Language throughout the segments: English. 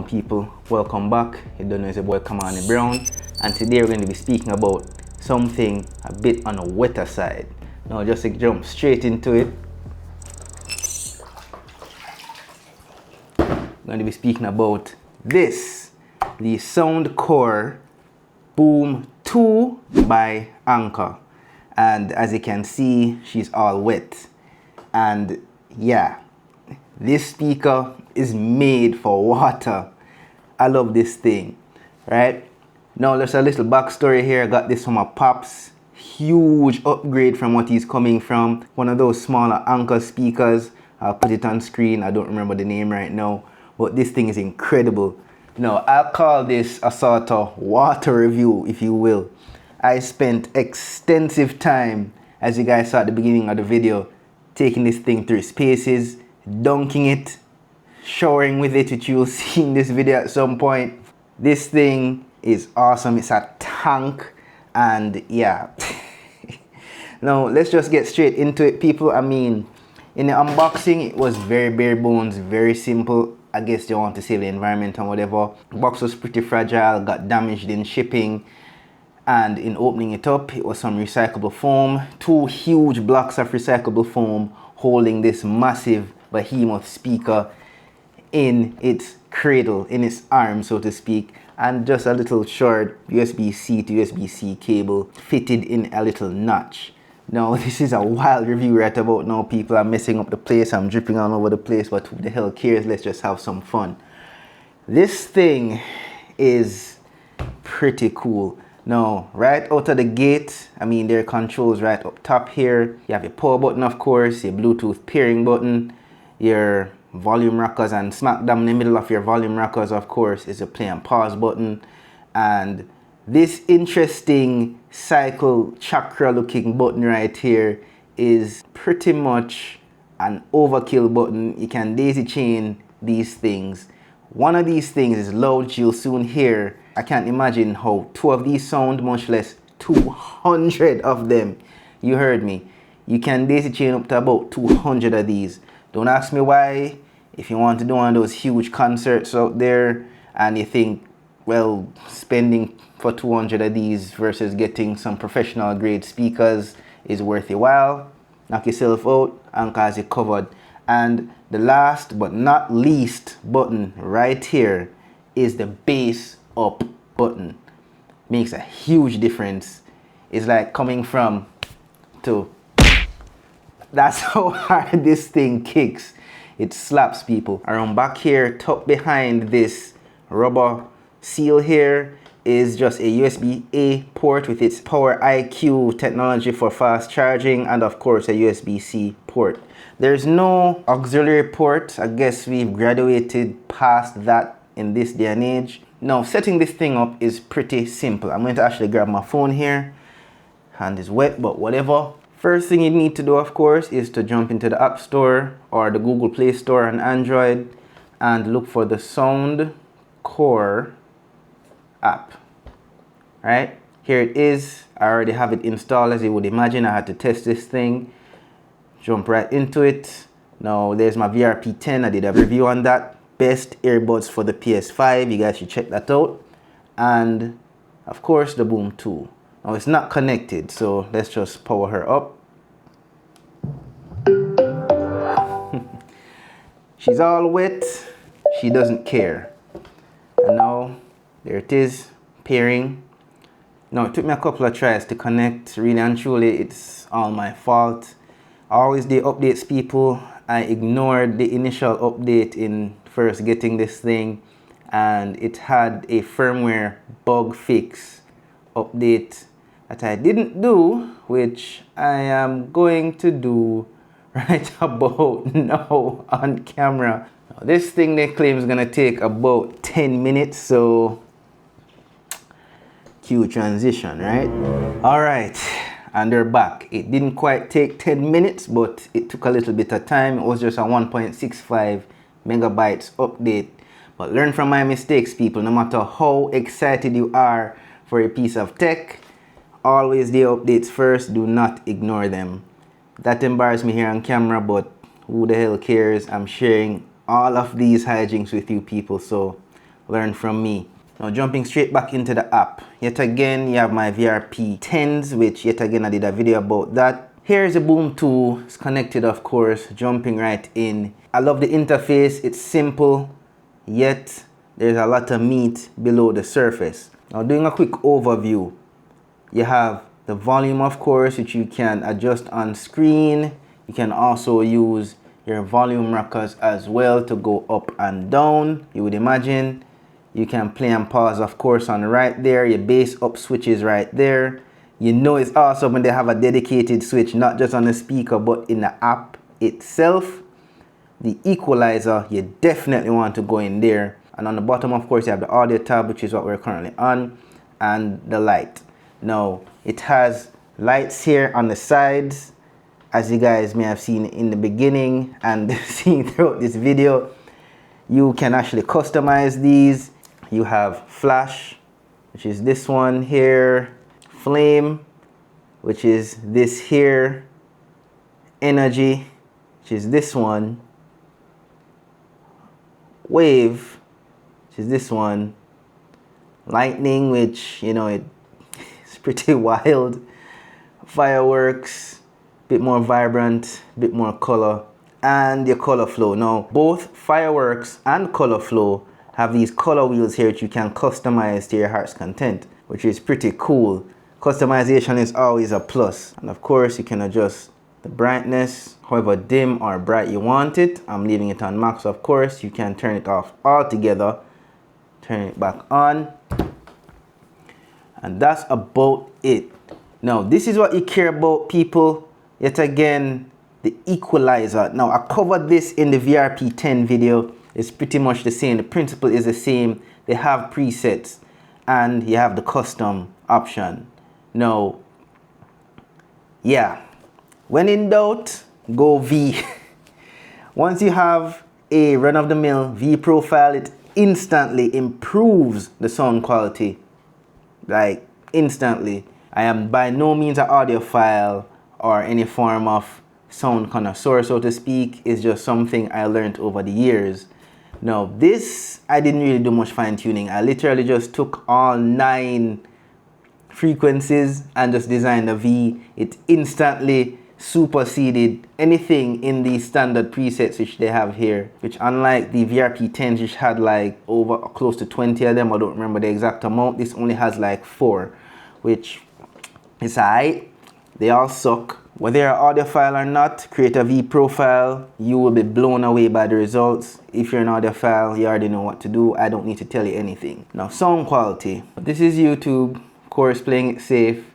people, welcome back. You don't know, it's your boy Kamani Brown, and today we're going to be speaking about something a bit on the wetter side. Now just to jump straight into it, I'm going to be speaking about this, the Soundcore Boom 2 by Anker. And as you can see, she's all wet. And yeah, this speaker is made for water. I love this thing, right? Now there's a little backstory here. I got this from my pops. Huge upgrade from what he's coming from. One of those smaller Anker speakers. I'll put it on screen. I don't remember the name right now, but this thing is incredible. Now I'll call this a sort of water review, if you will. I spent extensive time, as you guys saw at the beginning of the video, taking this thing through its paces, dunking it, showering with it, which you'll see in this video at some point. This thing is awesome. It's a tank, and yeah. Now let's just get straight into it, people. I mean, in the unboxing it was very bare bones, very simple. I guess they want to save the environment and whatever. The box was pretty fragile, got damaged in shipping, and in opening it up it was some recyclable foam. Two huge blocks of recyclable foam holding this massive behemoth speaker in its cradle, in its arm, so to speak, and just a little short USB-C to USB-C cable fitted in a little notch. Now this is a wild review right about now, people. I'm messing up the place, I'm dripping all over the place, but who the hell cares? Let's just have some fun. This thing is pretty cool. Now, right out of the gate, I mean, there are controls right up top here. You have your power button, of course, your Bluetooth pairing button, your volume rockers, and smack down in the middle of your volume rockers, of course, is a play and pause button. And this interesting cycle chakra looking button right here is pretty much an overkill button. You can daisy chain these things. One of these things is loud, which you'll soon hear. I can't imagine how two of these sound, much less 200 of them. You heard me. You can daisy chain up to about 200 of these. Don't ask me why. If you want to do one of those huge concerts out there and you think, well, spending for 200 of these versus getting some professional grade speakers is worth your while, knock yourself out. Anker has you covered. And the last but not least button right here is the bass up button. Makes a huge difference. It's like coming from to. That's how hard this thing kicks. It slaps, people. Around back here, tucked behind this rubber seal here, is just a USB-A port with its Power IQ technology for fast charging, and of course a USB-C port. There's no auxiliary port. I guess we've graduated past that in this day and age. Now, setting this thing up is pretty simple. I'm going to actually grab my phone here. Hand is wet, but whatever. First thing you need to do, of course, is to jump into the App Store or the Google Play Store on Android and look for the Soundcore app. Right? Here it is. I already have it installed, as you would imagine. I had to test this thing. Jump right into it. Now, there's my VRP10. I did a review on that. Best earbuds for the PS5. You guys should check that out. And of course the Boom 2. Now it's not connected, so let's just power her up. She's all wet. She doesn't care. And now there it is, pairing. Now it took me a couple of tries to connect. Really and truly, it's all my fault. I always do updates, people. I ignored the initial update in first getting this thing, and it had a firmware bug fix update that I didn't do, which I am going to do right about now on camera. Now, this thing they claim is gonna take about 10 minutes, so cue transition, right? All right. And they're back. It didn't quite take 10 minutes, but it took a little bit of time. It was just a 1.65 megabytes update. But learn from my mistakes, people. No matter how excited you are for a piece of tech, always the updates first. Do not ignore them. That embarrassed me here on camera, but who the hell cares? I'm sharing all of these hijinks with you people, so learn from me. Now jumping straight back into the app. Yet again, you have my VRP 10s, which yet again I did a video about that. Here's the Boom 2. It's connected, of course, jumping right in. I love the interface. It's simple, yet there's a lot of meat below the surface. Now doing a quick overview. You have the volume, of course, which you can adjust on screen. You can also use your volume rockers as well to go up and down, you would imagine. You can play and pause, of course, on right there. Your bass up switch is right there. You know it's awesome when they have a dedicated switch, not just on the speaker, but in the app itself. The equalizer, you definitely want to go in there. And on the bottom, of course, you have the audio tab, which is what we're currently on, and the light. Now, it has lights here on the sides, as you guys may have seen in the beginning and seen throughout this video. You can actually customize these. You have flash, which is this one here, flame, which is this here, energy, which is this one, wave, which is this one, lightning, which, you know, it's pretty wild, fireworks, bit more vibrant, bit more color, and your color flow. Now, both fireworks and color flow have these color wheels here that you can customize to your heart's content, which is pretty cool. Customization is always a plus. And of course, you can adjust the brightness, however dim or bright you want it. I'm leaving it on max, of course. You can turn it off altogether, turn it back on, and that's about it. Now, this is what you care about, people. Yet again, the equalizer. Now, I covered this in the VRP 10 video. It's pretty much the same. The principle is the same. They have presets and you have the custom option. Now, yeah, when in doubt, go V. Once you have a run-of-the-mill V profile, it instantly improves the sound quality. Like, instantly. I am by no means an audiophile or any form of sound connoisseur, so to speak. It's just something I learned over the years. Now, this, I didn't really do much fine-tuning. I literally just took all 9 frequencies and just designed a V. It instantly superseded anything in the standard presets which they have here, which unlike the VRP 10s, which had like over close to 20 of them, I don't remember the exact amount, this only has like 4, which is alright. They all suck. Whether you're an audiophile or not, create a V profile. You will be blown away by the results. If you're an audiophile, you already know what to do. I don't need to tell you anything. Now, sound quality. This is YouTube, of course, playing it safe.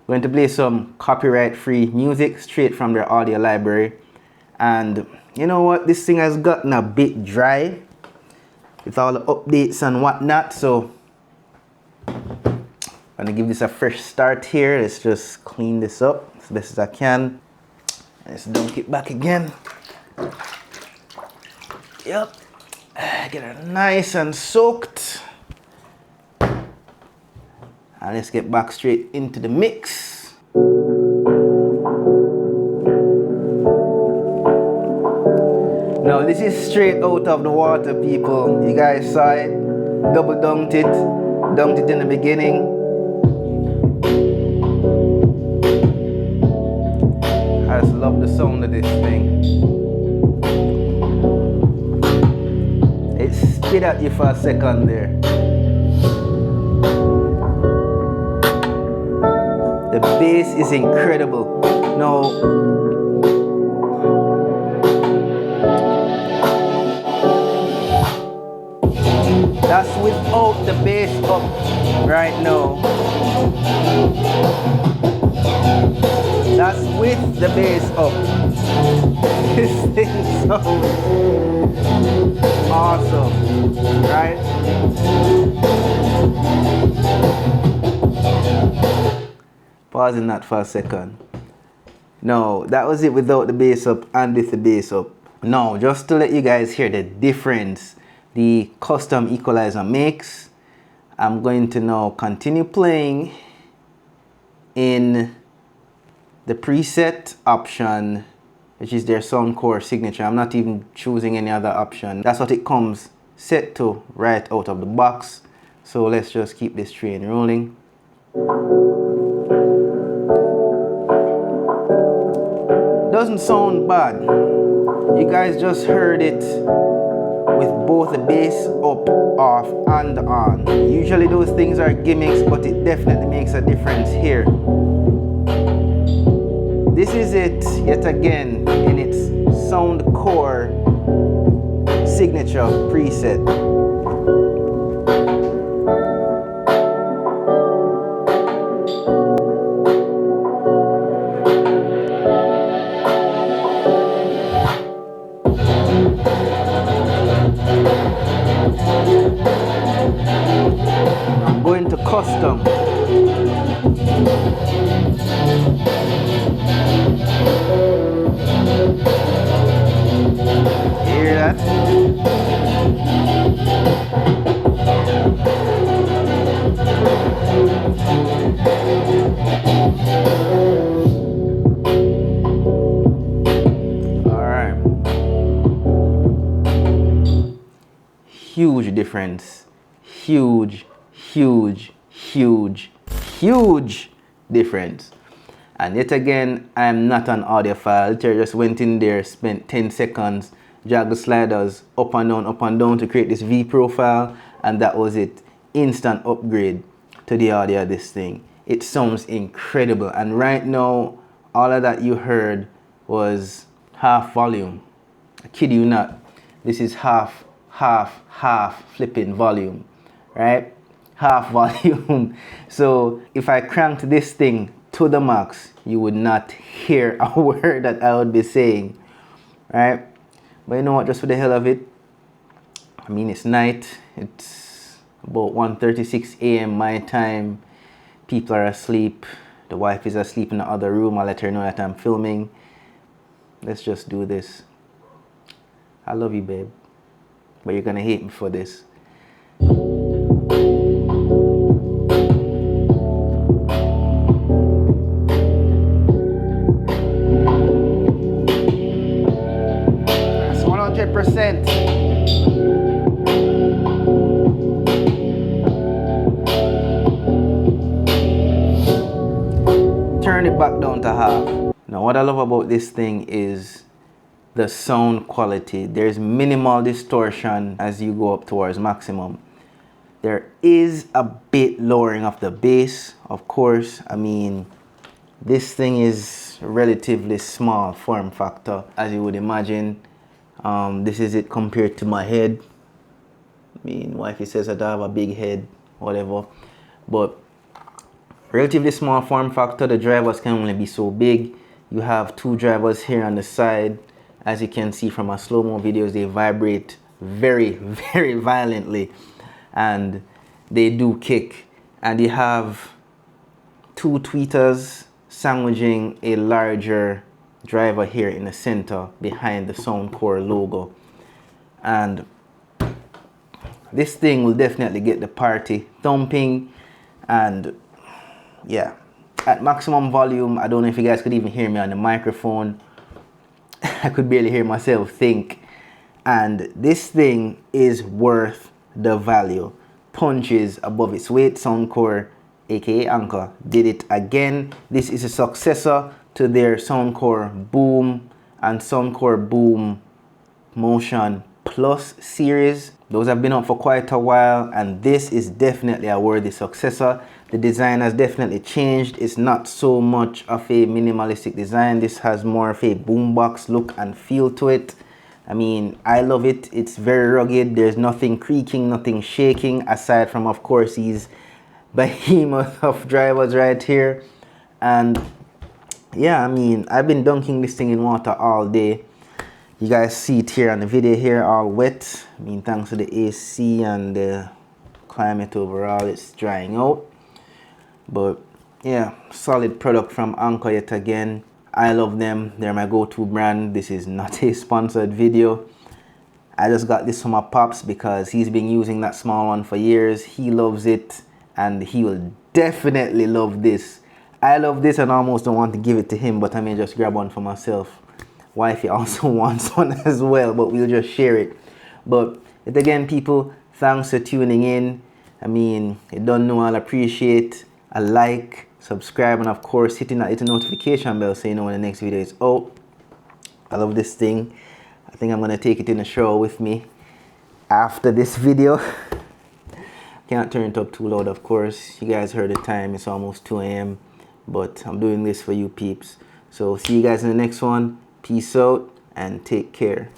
Going to play some copyright-free music straight from their audio library. And you know what? This thing has gotten a bit dry with all the updates and whatnot. So I'm gonna give this a fresh start here. Let's just clean this up as best as I can. Let's dunk it back again. Yep. Get it nice and soaked. And let's get back straight into the mix. Now this is straight out of the water, people. You guys saw it. Double dunked it in the beginning. I just love the sound of this thing. It spit at you for a second there. The bass is incredible. Now, that's without the bass up right now. That's with the bass up. This thing sounds awesome, right? Pausing that for a second. No, that was it without the bass up and with the bass up. Now, just to let you guys hear the difference the custom equalizer makes, I'm going to now continue playing in the preset option, which is their Soundcore signature. I'm not even choosing any other option. That's what it comes set to right out of the box. So let's just keep this train rolling. Doesn't sound bad. You guys just heard it with both the bass up, off, and on. Usually those things are gimmicks, but it definitely makes a difference here. This is it yet again in its Soundcore signature preset. I'm going to custom. Hear that? Alright. Huge difference. Huge difference. And yet again, I'm not an audiophile. I just went in there, spent 10 seconds, dragged the sliders up and down to create this V profile, and that was it. Instant upgrade to the audio of this thing. It sounds incredible. And right now, all of that you heard was half volume. I kid you not. This is half flipping volume, right? Half volume. So if I cranked this thing to the max, you would not hear a word that I would be saying, right? But you know what, just for the hell of it, I mean, it's night, it's about 1:36 a.m. my time, people are asleep, the wife is asleep in the other room. I'll let her know that I'm filming. Let's just do this. I love you, babe, but you're gonna hate me for this. That's 100%. Turn it back down to half. Now what I love about this thing is the sound quality. There's minimal distortion as you go up towards maximum. There is a bit lowering of the bass, of course. I mean, this thing is relatively small form factor, as you would imagine. This is it compared to my head. I mean, wifey says I don't have a big head, whatever. But relatively small form factor. The drivers can only be so big. You have two drivers here on the side. As you can see from my slow-mo videos, they vibrate very violently, and they do kick. And you have two tweeters sandwiching a larger driver here in the center behind the Soundcore logo. And this thing will definitely get the party thumping. And yeah, at maximum volume, I don't know if you guys could even hear me on the microphone. I could barely hear myself think. And this thing is worth the value. Punches above its weight. Soundcore, aka Anker, did it again. This is a successor to their Soundcore Boom and Soundcore Boom Motion Plus series. Those have been out for quite a while, and this is definitely a worthy successor. The design has definitely changed. It's not so much of a minimalistic design. This has more of a boombox look and feel to it. I mean, I love it. It's very rugged. There's nothing creaking, nothing shaking, aside from, of course, these behemoth of drivers right here. And yeah, I mean, I've been dunking this thing in water all day. You guys see it here on the video here, all wet. I mean, thanks to the AC and the climate overall, it's drying out. But yeah, solid product from Anker yet again. I love them. They're my go-to brand. This is not a sponsored video. I just got this from my pops because he's been using that small one for years. He loves it, and he will definitely love this. I love this and almost don't want to give it to him, but I may just grab one for myself. Wifey also wants one as well, but we'll just share it. But Yet again, people, thanks for tuning in. I mean, you don't know, I'll appreciate a like, subscribe, and of course hitting that little notification bell so you know when the next video is out. I love this thing. I think I'm gonna take it in the shower with me after this video. Can't turn it up too loud, of course. You guys heard the time, it's almost 2 a.m. But I'm doing this for you peeps. So see you guys in the next one. Peace out and take care.